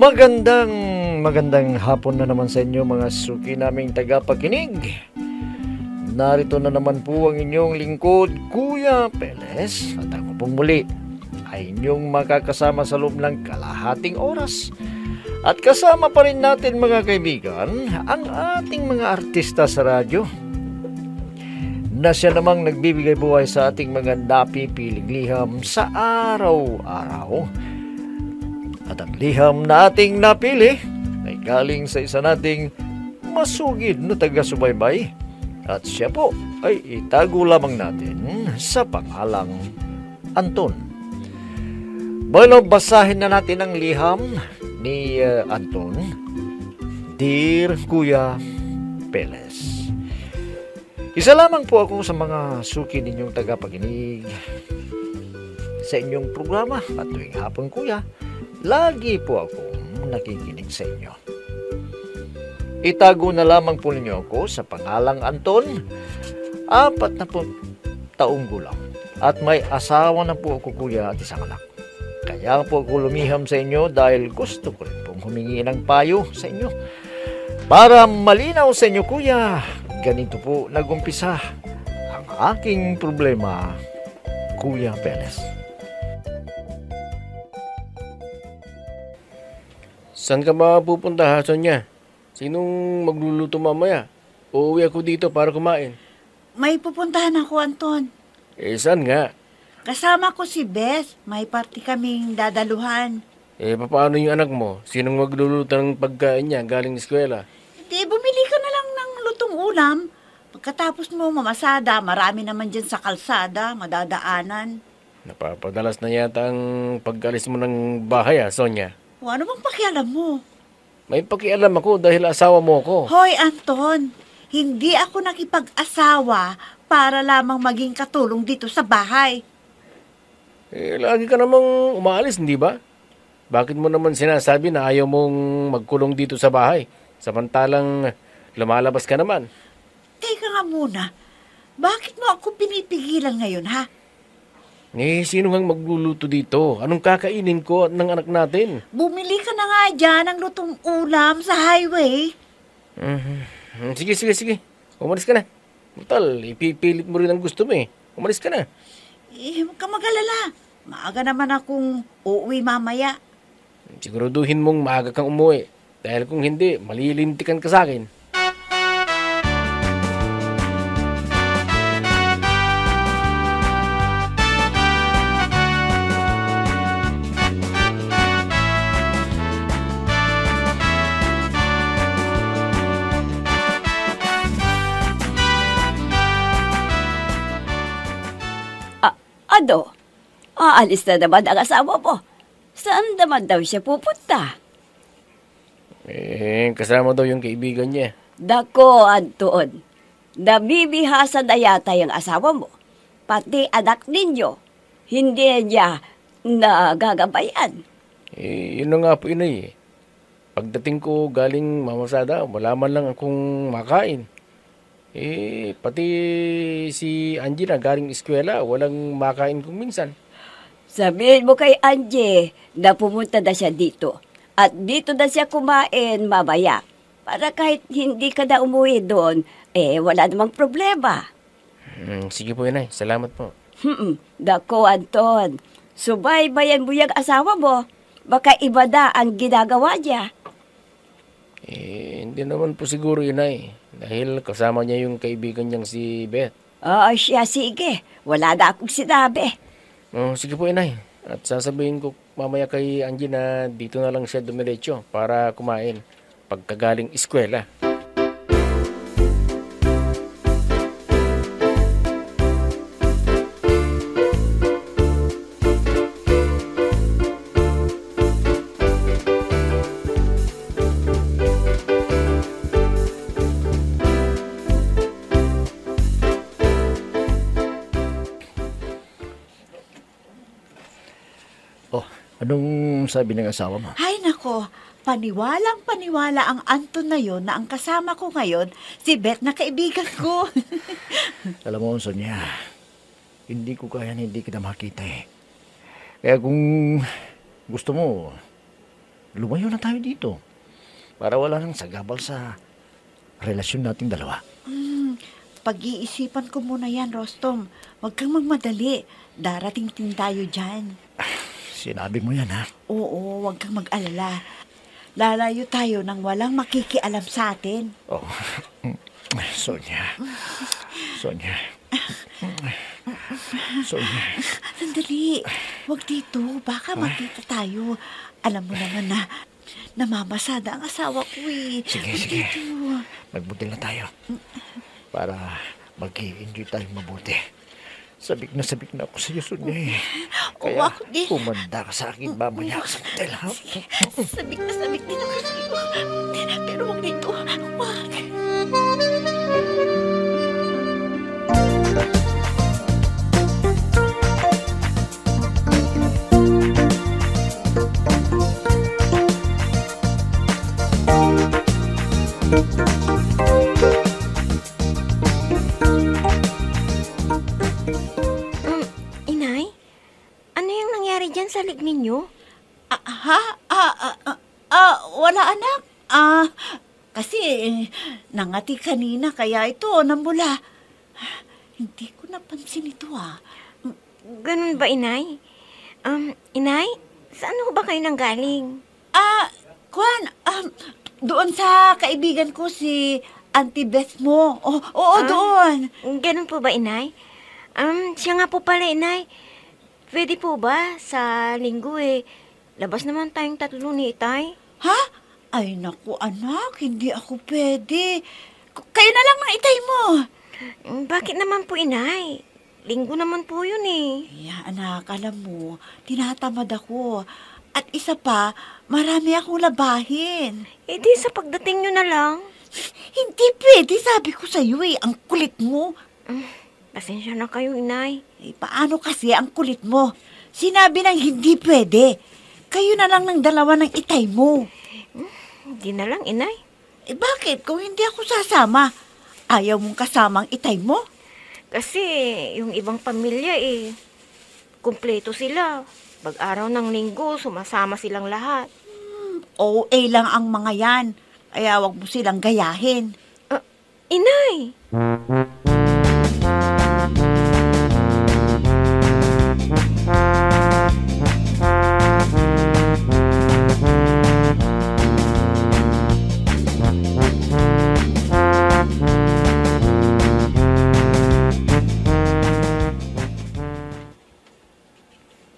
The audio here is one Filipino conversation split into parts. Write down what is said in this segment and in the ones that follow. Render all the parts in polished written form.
Magandang hapon na naman sa inyo mga suki naming tagapakinig. Narito na naman po ang inyong lingkod, Kuya Peles. At ako pong muli ay inyong makakasama sa loob ng kalahating oras. At kasama pa rin natin mga kaibigan, ang ating mga artista sa radyo na siya namang nagbibigay buhay sa ating mga napipiling liham sa araw-araw. At ang liham na ating napili ay galing sa isa nating masugid na taga-subaybay. At siya po ay itago lamang natin sa pangalang Anton. Bueno, basahin na natin ang liham ni Anton. Dear Kuya Peles, isa lamang po ako sa mga suki ninyong tagapakinig sa inyong programa. At tuwing hapon, Kuya, lagi po akong nakikinig sa inyo. Itago na lamang po ninyo ako sa pangalang Anton. 40 taong gulang. At may asawa na po ako, Kuya, at isang anak. Kaya po ako lumiham sa inyo dahil gusto ko rin pong humingi ng payo sa inyo. Para malinaw sa inyo, Kuya, ganito po nagumpisa ang aking problema, Kuya Peles. Saan ka ba pupunta, Sonya? Sinong magluluto mamaya? Uuwi ako dito para kumain. May pupuntahan ako, Anton. Saan nga? Kasama ko si Beth. May party kaming dadaluhan. Paano yung anak mo? Sinong magluluto ng pagkain niya galing eskwela? Hindi, bumili ka na lang ng lutong ulam. Pagkatapos mo mamasada, marami naman dyan sa kalsada, madadaanan. Napapadalas na yata ang pag-alis mo ng bahay, Sonya. Ano bang pakialam mo? May pakialam ako dahil asawa mo ako. Hoy, Anton, hindi ako nakipag-asawa para lamang maging katulong dito sa bahay. Lagi ka namang umaalis, hindi ba? Bakit mo naman sinasabi na ayaw mong magkulong dito sa bahay? Samantalang lumalabas ka naman. Teka nga muna, bakit mo ako pinipigilan ngayon, ha? Sino ngang magluluto dito? Anong kakainin ko at ng anak natin? Bumili ka na nga dyan ng lutong ulam sa highway. Sige. Umalis ka na. Total, ipipilit mo rin ang gusto mo eh. Umalis ka na. Huwag ka mag-alala. Maaga naman akong uuwi mamaya. Siguraduhin mong maaga kang umuwi. Dahil kung hindi, malilintikan ka sa akin. Aalis na naman ang asawa mo. Saan naman daw siya pupunta? Kasama daw yung kaibigan niya. Dako, Anton. Nabibihasan na yata yung asawa mo. Pati anak ninyo. Hindi niya nagagabayan. Yun na nga po, inay. Pagdating ko galing mamasada, wala man lang akong makain. Pati si Angie na galing eskwela, walang makain kung minsan. Sabihin mo kay Angie na pumunta na siya dito. At dito na siya kumain mamaya. Para kahit hindi ka na umuwi doon, wala namang problema. Sige po, inay. Salamat po. Dako, Anton. Subaybayan mo yung asawa mo. Baka iba na ang ginagawa niya. Hindi naman po siguro, inay. Dahil kasama niya yung kaibigan niyang si Beth. Siya, sige. Wala na akong sinabi. Sige po, inay. At sasabihin ko mamaya kay Angie na dito na lang siya dumiretso para kumain pagkagaling eskwela. Anong sabi ng asawa mo? Ay, nako. Paniwalang-paniwala ang Anton na yon na ang kasama ko ngayon, si Beth na kaibigan ko. Alam mo, Sonia, hindi ko kaya hindi kita makita eh. Kaya kung gusto mo, lumayo na tayo dito. Para wala nang sagabal sa relasyon nating dalawa. Pag-iisipan ko muna yan, Rostom. Huwag kang magmadali. Darating din tayo dyan. Sinabi mo yan, ha? Oo, huwag kang mag-alala. Lalayo tayo nang walang makikialam sa atin. Oh, Sonia. Sonia. Sonia. Sandali. Huwag dito. Baka magkita tayo. Alam mo naman na namamasada ang asawa ko eh. Sige, Huwag sige. dito. Magbutil na tayo. Para mag-i-enjoy tayong mabuti. Sabik na ako sa iyo, Sonia. Oo, Kaya ako din. pumanda ka sa akin mamaya sa hotel, ha? Sabik din ako sa iyo. Pero huwag dito. Huwag. Inay, ano yung nangyari dyan sa lig ninyo? Wala anak. Kasi nangati kanina kaya ito nambula. Hindi ko napansin ito Ganun ba, Inay? Inay, saan ho ba kayo nanggaling? Kwan, doon sa kaibigan ko si Auntie Beth mo. Oo, doon. Ganun po ba, Inay? Siya nga po pala, Inay. Pwede po ba sa linggo labas naman tayong tatlo ni Itay? Ha? Ay, naku anak, hindi ako pwede. Kayo na lang ng itay mo. Bakit naman po, Inay? Linggo naman po yun Ya, anak, alam mo, tinatamad ako. At isa pa, marami akong labahin. Di sa pagdating nyo na lang. Hindi pwede, sabi ko sa'yo ang kulit mo. Pasensya na kayo, Inay. Paano kasi ang kulit mo? Sinabi nang hindi pwede. Kayo na lang ng dalawa ng itay mo. Hindi na lang, Inay. Bakit? Kung hindi ako sasama, ayaw mong kasamang itay mo? Kasi yung ibang pamilya kumpleto sila. Pag-araw ng linggo, sumasama silang lahat. OA lang ang mga yan. Kaya wag mo silang gayahin. Inay!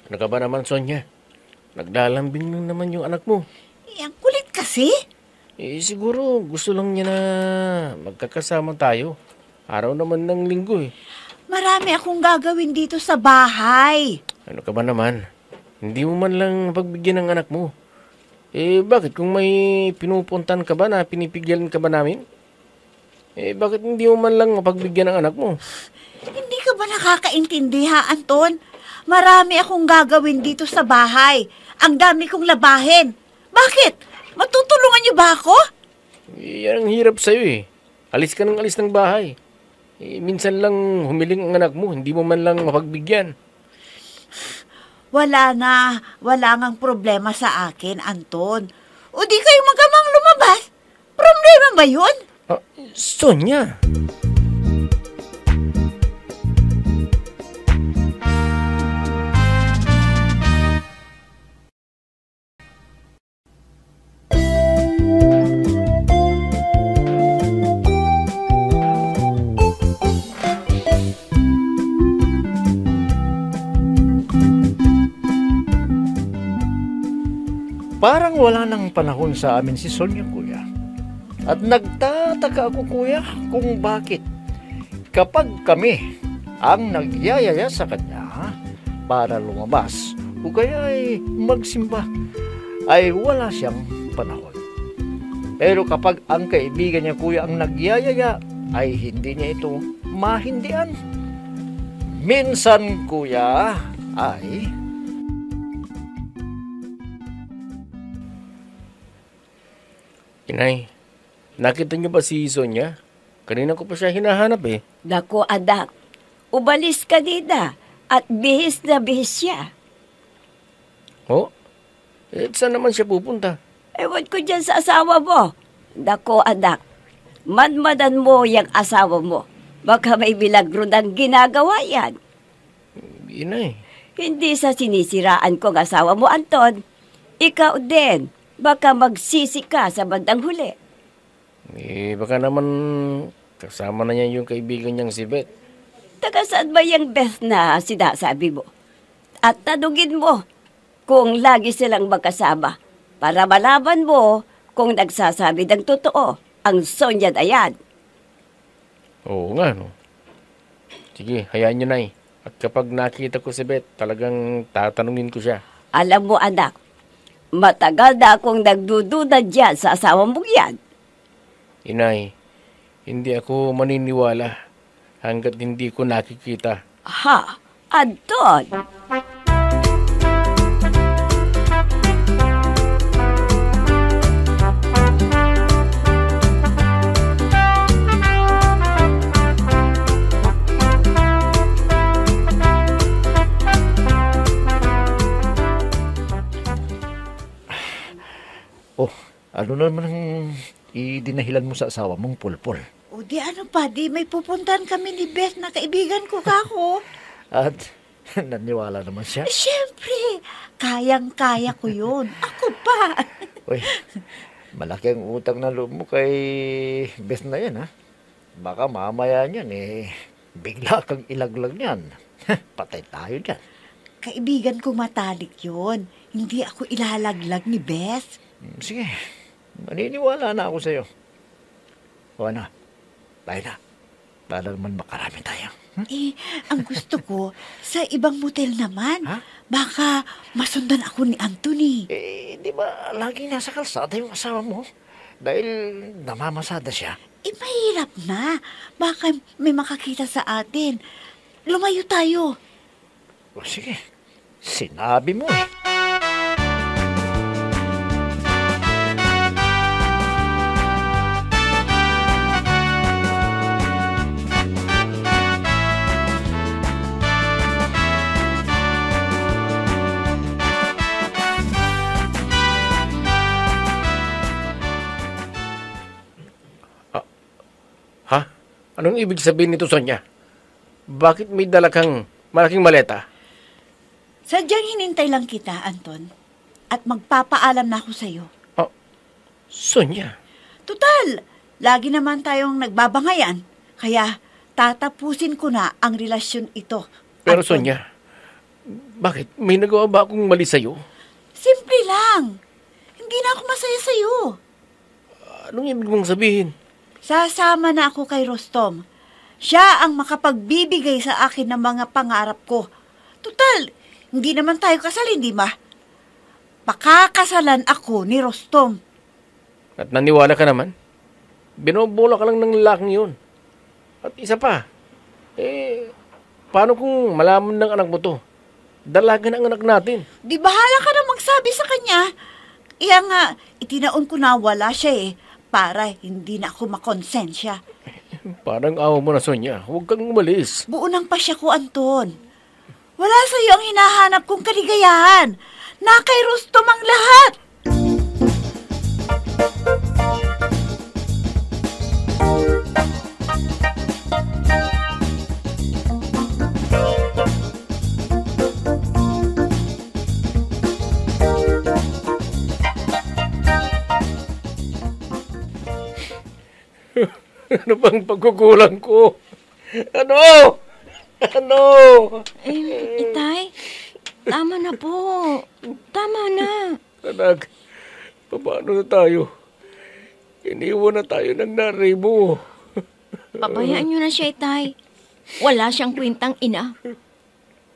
Ano ka ba naman, Sonia? Naglalambing lang naman yung anak mo. Ang kulit kasi. Siguro gusto lang niya na magkakasama tayo. Araw naman ng linggo Marami akong gagawin dito sa bahay. Ano ka ba naman? Hindi mo man lang pagbigyan ng anak mo. Bakit? Kung may pinupuntan ka ba na pinipigyan ka ba namin? Bakit hindi mo man lang mapagbigyan ng anak mo? Hindi ka ba nakakaintindi ha, Anton? Marami akong gagawin dito sa bahay. Ang dami kong labahin. Bakit? Matutulungan niyo ba ako? Yan ang hirap sa'yo Alis ka ng alis ng bahay. Minsan lang humiling ang anak mo, hindi mo man lang mapagbigyan. Wala ngang problema sa akin, Anton. O di kayo magamang lumabas? Problema ba yun? Sonia! Parang wala nang panahon sa amin si Sonia, kuya. At nagtataka ako, kuya, kung bakit kapag kami ang nagyayaya sa kanya para lumabas o kaya ay magsimba, ay wala siyang panahon. Pero kapag ang kaibigan niya, kuya, ang nagyayaya, ay hindi niya ito mahindian. Minsan, kuya, ay Inay, nakita niyo ba si Sonia? Kanina ko pa siya hinahanap Dako, adak. Ubalis ka dida at bihis na bihis siya. Oh? Saan naman siya pupunta? Ewan ko dyan sa asawa mo. Dako, anak. Manmadan mo yung asawa mo. Baka may milagro ng ginagawa yan. Inay. Hindi sa sinisiraan kong asawa mo, Anton. Ikaw din. Baka magsisi ka sa bandang huli. Baka naman kasama na niya yung kaibigan niyang si Beth. Taga saan ba yung Beth na sinasabi mo? At tanungin mo kung lagi silang magkasama para malaman mo kung nagsasabi ng totoo ang Sonya na yan. Oo nga, no? Sige, hayaan niyo, Nay. At kapag nakita ko si Beth, talagang tatanungin ko siya. Alam mo, anak, matagal na akong nagdududa dyan sa asawa mong yan. Inay, hindi ako maniniwala hanggat hindi ko nakikita. Ha? Anton! Oh, ano naman ang idinahilan mo sa asawa mong Pulpul? O di ano pa, di may pupuntahan kami ni Beth na kaibigan ko kako. At naniwala naman siya. Siyempre, kayang-kaya ko yun. Ako pa. Uy, malaki ang utang na loob mo kay Beth na yan, ha? Baka mamaya niyan, bigla kang ilaglag niyan. Patay tayo dyan. Kaibigan ko matalik yun. Hindi ako ilalaglag ni Beth. Sige, maniniwala na ako sa'yo. O ano, tayo na. Para naman makarami tayo. Ang gusto ko, sa ibang motel naman. Ha? Baka masundan ako ni Anthony. Di ba laging nasa kalsada yung asawa mo? Dahil namamasada siya. Mahirap na. Baka may makakita sa atin. Lumayo tayo. O sige, sinabi mo eh. Ha? Anong ibig sabihin nito, Sonya? Bakit may dala kang malaking maleta? Sadyang hinintay lang kita, Anton. At magpapaalam na ako sa'yo. Oh, Sonya. Tutal, lagi naman tayong nagbabangayan. Kaya tatapusin ko na ang relasyon ito. Pero Anton. Sonya, bakit? May nagawa ba akong mali sa'yo? Simple lang. Hindi na ako masaya sa'yo. Anong ibig mong sabihin? Sasama na ako kay Rostom. Siya ang makapagbibigay sa akin ng mga pangarap ko. Tutal, hindi naman tayo kasal, hindi ba? Pakakasalan ako ni Rostom. At naniwala ka naman? Binobola ka lang ng lalaking yun. At isa pa, paano kung malaman ng anak mo to? Dalaga ng anak natin. Di bahala ka na magsabi sa kanya. Iya nga, itinaon ko na wala siya para hindi na ako makonsensya. Parang awa mo na, Sonya. Huwag kang umalis. Buo ng pasya ko, Anton. Wala sa iyo ang hinahanap kong kaligayahan. Na kay Rostom ang lahat. Ano bang pagkukulang ko? Ano? Ano? Itay, tama na po. Tama na. Anak, paano na tayo? Iniwan na tayo ng nanay mo. Pabayaan niyo na siya, Itay. Wala siyang kwentang ina.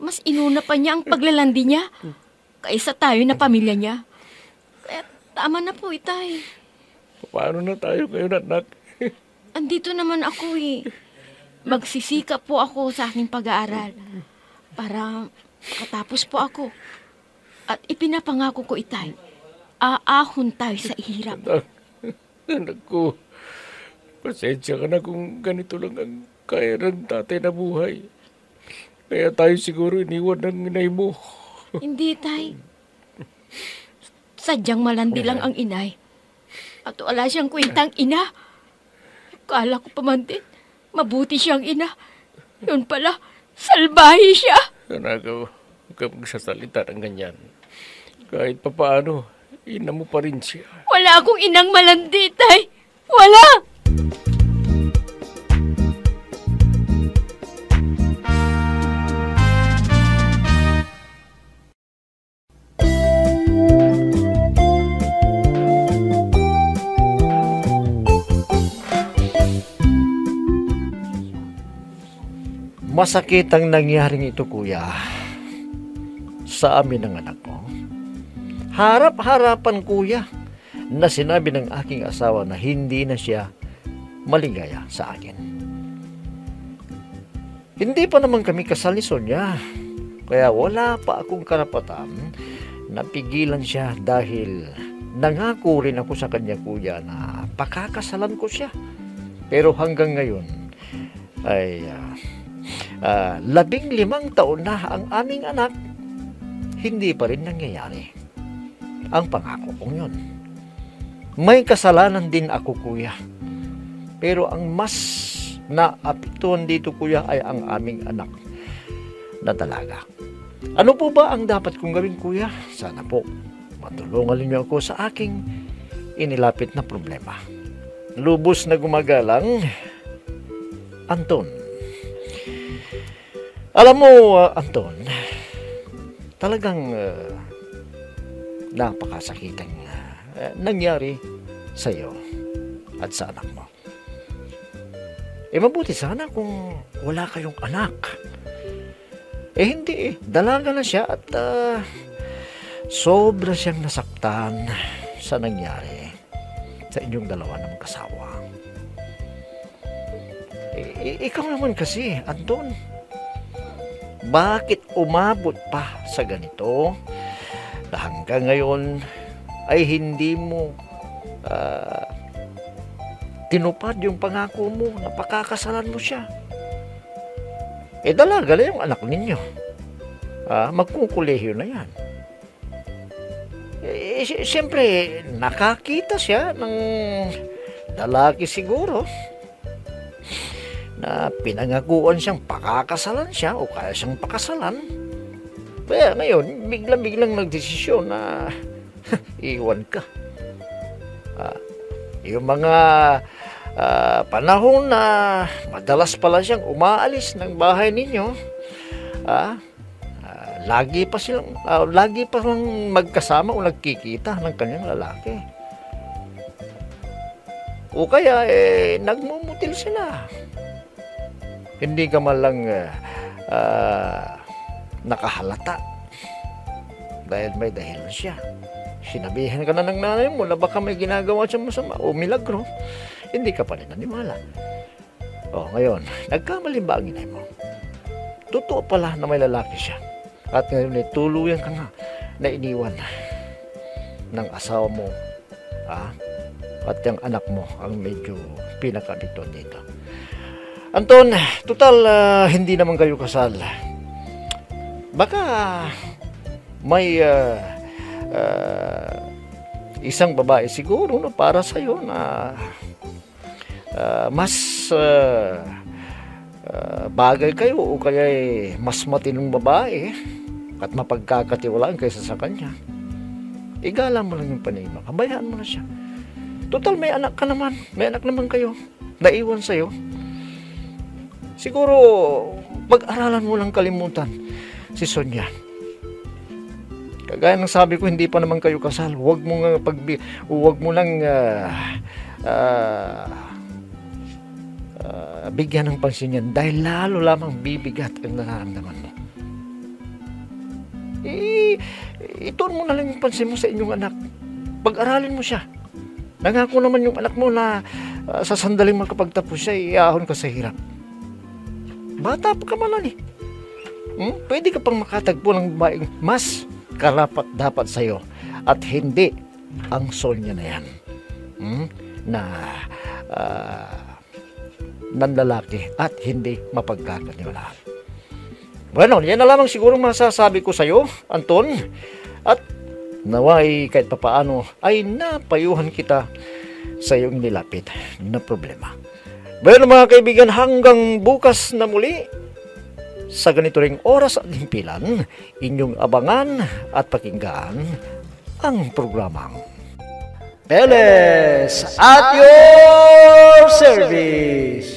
Mas inuna pa niya ang paglalandi niya kaysa tayo na pamilya niya. Kaya tama na po, Itay. Paano na tayo ngayon, anak? Andito naman ako eh. Magsisikap po ako sa aking pag-aaral para makatapos po ako. At ipinapangako ko, Itay, aahon tayo sa ihirap. Anak ko, pasensya ka na kung ganito lang ang kaya ng tatay na buhay. Kaya tayo siguro iniwan ng inay mo. Hindi, Tay. Sadyang malandi lang ang inay. At wala siyang kwentang ina. Kala ko pa man din, mabuti siyang ina. Yun pala, salbahe siya. Anak, huwag ka magsasalita ng ganyan. Kahit pa paano, ina mo pa rin siya. Wala akong inang malandi, tay. Wala! Masakit ang nangyaring ito, kuya, sa amin ng anak mo. Harap-harapan, kuya, na sinabi ng aking asawa na hindi na siya maligaya sa akin. Hindi pa naman kami kasal ni Sonia, kaya wala pa akong karapatan na pigilan siya dahil nangako rin ako sa kanya, kuya, na pakakasalan ko siya. Pero hanggang ngayon ay 15 taon na ang aming anak, hindi pa rin nangyayari ang pangako kong yun. May kasalanan din ako, kuya. Pero ang mas naapektuhan dito, kuya, ay ang aming anak na dalaga. Ano po ba ang dapat kong gawin, kuya? Sana po matulungan niyo ako sa aking inilapit na problema. Lubos na gumagalang, Anton. Alam mo, Anton, talagang napakasakitang nangyari sa iyo at sa anak mo. Mabuti sana kung wala kayong anak. Hindi dalaga na siya at sobra siyang nasaktan sa nangyari sa inyong dalawa ng magkasawa. Ikaw naman kasi, Anton, bakit umabot pa sa ganito na hanggang ngayon ay hindi mo tinupad yung pangako mo na pakakasalan mo siya? Dalaga na yung anak ninyo. Magkukulehiyo na yan. Siyempre, nakakita siya ng lalaki siguro na pinangakuan siyang pakakasalan siya o kaya siyang pakasalan. Kaya ngayon, biglang nagdesisyon na iwan ka. Yung mga panahon na madalas pala siyang umaalis ng bahay ninyo, lagi pa lang magkasama o nagkikita ng kanyang lalaki. O kaya nagmumutil sila. Hindi ka man lang nakahalata dahil may dahilan siya. Sinabihan ka na ng nanay mo na baka may ginagawa siyang masama o milagro, hindi ka pa rin naniwala. Ngayon, nagkamali ba ang inay mo? Totoo pala na may lalaki siya at ngayon tuluyan ka nga na iniwan ng asawa mo, at yung anak mo ang medyo pinakabito dito. Anton, total hindi naman kayo kasal. Baka may isang babae siguro na para sa'yo na mas bagay kayo o kaya mas matinong babae at mapagkakatiwalaan kaysa sa kanya. Igalang mo lang yung panay mo. Kabayaan mo na siya. Total may anak ka naman. May anak naman kayo. Naiwan sa'yo. Siguro, pag-aralan mo lang kalimutan si Sonia. Kagaya ng sabi ko, hindi pa naman kayo kasal. Huwag mo lang bigyan ng pansin yan dahil lalo lamang bibigat ang nararamdaman mo. Ituon mo na lang yung pansin mo sa inyong anak. Pag-aralin mo siya. Nangako naman yung anak mo na sa sandaling makapagtapos siya, iahon ka sa hirap. Bata pa ka man eh. Pwede ka pang makatagpo ng babaeng mas karapat dapat sa'yo at hindi ang Sonia na yan. Nanlalaki at hindi mapagkakaniwalaan. Bueno, yan na lamang siguro masasabi ko sa'yo, Anton. At naway kahit papaano ay napayuhan kita sa iyong nilapit na problema. Bueno mga kaibigan, hanggang bukas na muli sa ganito ring oras at himpilan, inyong abangan at pakinggan ang programang Peles at your service.